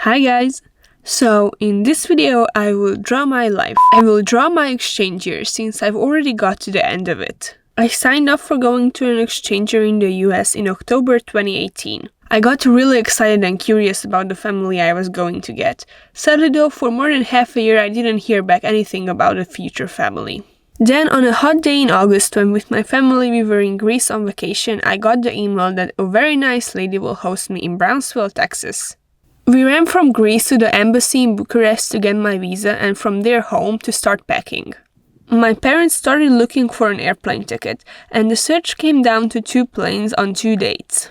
Hi guys! So, in this video I will draw my life. I will draw my exchange year since I've already got to the end of it. I signed up for going to an exchange year in the US in October 2018. I got really excited and curious about the family I was going to get. Sadly though, for more than half a year I didn't hear back anything about a future family. Then on a hot day in August when with my family we were in Greece on vacation, I got the email that a very nice lady will host me in Brownsville, Texas. We ran from Greece to the embassy in Bucharest to get my visa and from there home to start packing. My parents started looking for an airplane ticket and the search came down to 2 planes on 2 dates.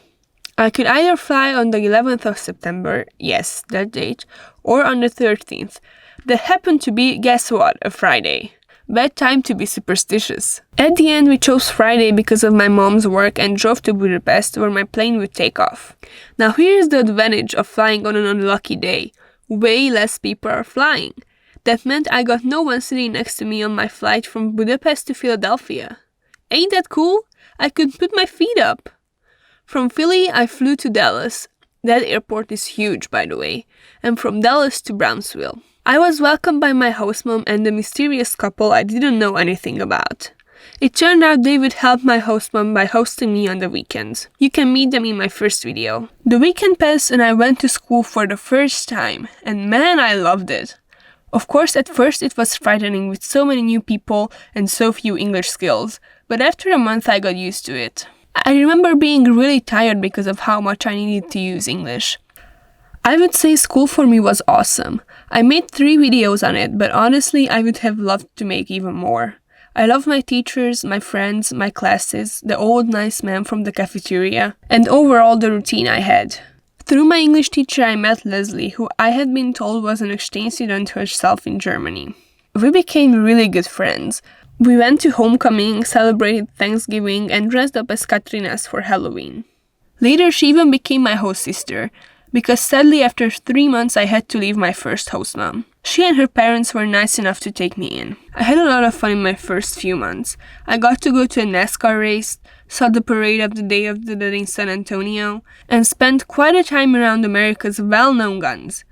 I could either fly on the 11th of September, yes, that date, or on the 13th. That happened to be, guess what, a Friday. Bad time to be superstitious. At the end we chose Friday because of my mom's work and drove to Budapest where my plane would take off. Now here's the advantage of flying on an unlucky day. Way less people are flying. That meant I got no one sitting next to me on my flight from Budapest to Philadelphia. Ain't that cool? I could put my feet up. From Philly I flew to Dallas. That airport is huge, by the way. And from Dallas to Brownsville. I was welcomed by my host mom and a mysterious couple I didn't know anything about. It turned out they would help my host mom by hosting me on the weekends. You can meet them in my first video. The weekend passed and I went to school for the first time, and man, I loved it. Of course, at first it was frightening with so many new people and so few English skills, but after a month I got used to it. I remember being really tired because of how much I needed to use English. I would say school for me was awesome. I made 3 videos on it, but honestly I would have loved to make even more. I love my teachers, my friends, my classes, the old nice man from the cafeteria, and overall the routine I had. Through my English teacher I met Leslie, who I had been told was an exchange student herself in Germany. We became really good friends. We went to homecoming, celebrated Thanksgiving, and dressed up as Katrinas for Halloween. Later she even became my host sister, because sadly after 3 months I had to leave my first host mom. She and her parents were nice enough to take me in. I had a lot of fun in my first few months. I got to go to a NASCAR race, saw the parade of the Day of the Dead in San Antonio, and spent quite a time around America's well-known guns.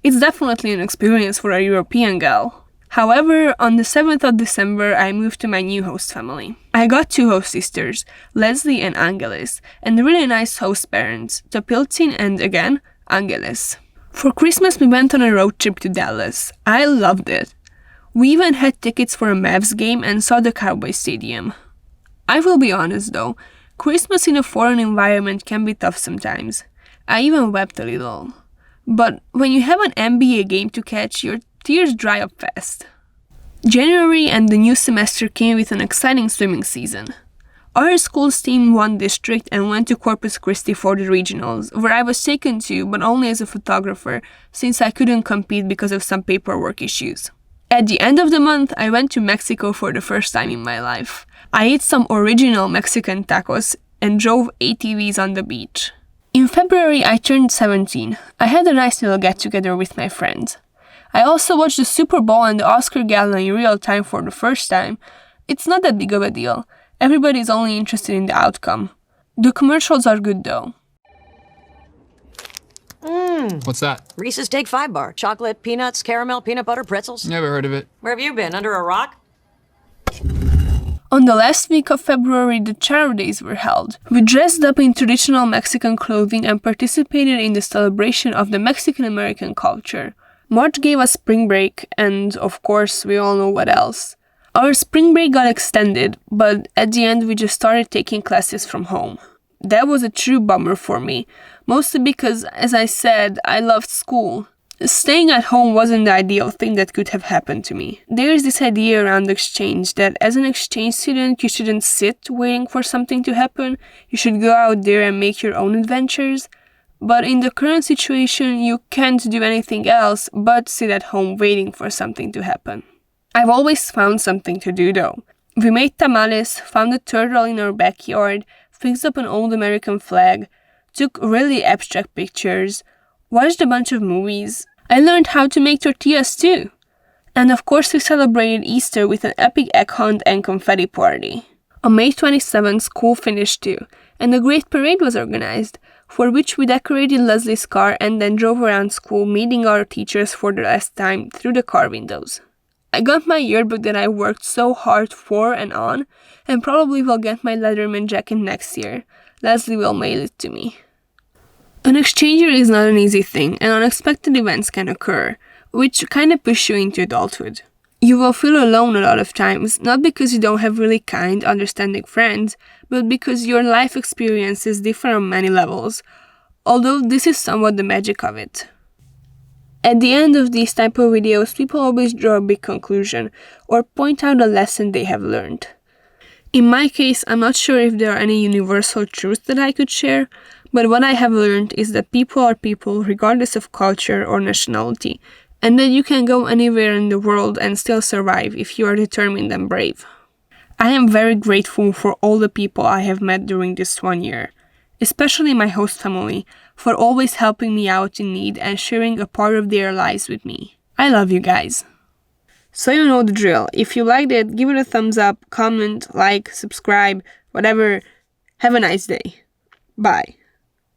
It's definitely an experience for a European gal. However, on the 7th of December, I moved to my new host family. I got 2 host sisters, Leslie and Angelis, and really nice host parents, Topiltin and, again, Angelis. For Christmas, we went on a road trip to Dallas. I loved it. We even had tickets for a Mavs game and saw the Cowboys Stadium. I will be honest though, Christmas in a foreign environment can be tough sometimes. I even wept a little. But when you have an NBA game to catch, your tears dry up fast. January and the new semester came with an exciting swimming season. Our school's team won district and went to Corpus Christi for the regionals, where I was taken to, but only as a photographer, since I couldn't compete because of some paperwork issues. At the end of the month, I went to Mexico for the first time in my life. I ate some original Mexican tacos and drove ATVs on the beach. In February, I turned 17. I had a nice little get-together with my friends. I also watched the Super Bowl and the Oscar Gala in real time for the first time. It's not that big of a deal. Everybody's only interested in the outcome. The commercials are good though. What's that? Reese's Take 5 bar. Chocolate, peanuts, caramel, peanut butter, pretzels. Never heard of it. Where have you been? Under a rock? On the last week of February, the Charo Days were held. We dressed up in traditional Mexican clothing and participated in the celebration of the Mexican-American culture. March gave us spring break, and of course, we all know what else. Our spring break got extended, but at the end we just started taking classes from home. That was a true bummer for me, mostly because, as I said, I loved school. Staying at home wasn't the ideal thing that could have happened to me. There's this idea around exchange that as an exchange student you shouldn't sit waiting for something to happen, you should go out there and make your own adventures. But in the current situation, you can't do anything else but sit at home waiting for something to happen. I've always found something to do though. We made tamales, found a turtle in our backyard, fixed up an old American flag, took really abstract pictures, watched a bunch of movies. I learned how to make tortillas too. And of course we celebrated Easter with an epic egg hunt and confetti party. On May 27th, school finished too, and a great parade was organized. for which we decorated Leslie's car and then drove around school meeting our teachers for the last time through the car windows. I got my yearbook that I worked so hard for and on, and probably will get my Letterman jacket next year. Leslie will mail it to me. An exchange year is not an easy thing, and unexpected events can occur, which kind of push you into adulthood. You will feel alone a lot of times, not because you don't have really kind, understanding friends, but because your life experience is different on many levels, although this is somewhat the magic of it. At the end of these type of videos, people always draw a big conclusion, or point out a lesson they have learned. In my case, I'm not sure if there are any universal truths that I could share, but what I have learned is that people are people regardless of culture or nationality, and that you can go anywhere in the world and still survive if you are determined and brave. I am very grateful for all the people I have met during this 1 year, especially my host family, for always helping me out in need and sharing a part of their lives with me. I love you guys. So you know the drill. If you liked it, give it a thumbs up, comment, like, subscribe, whatever. Have a nice day. Bye.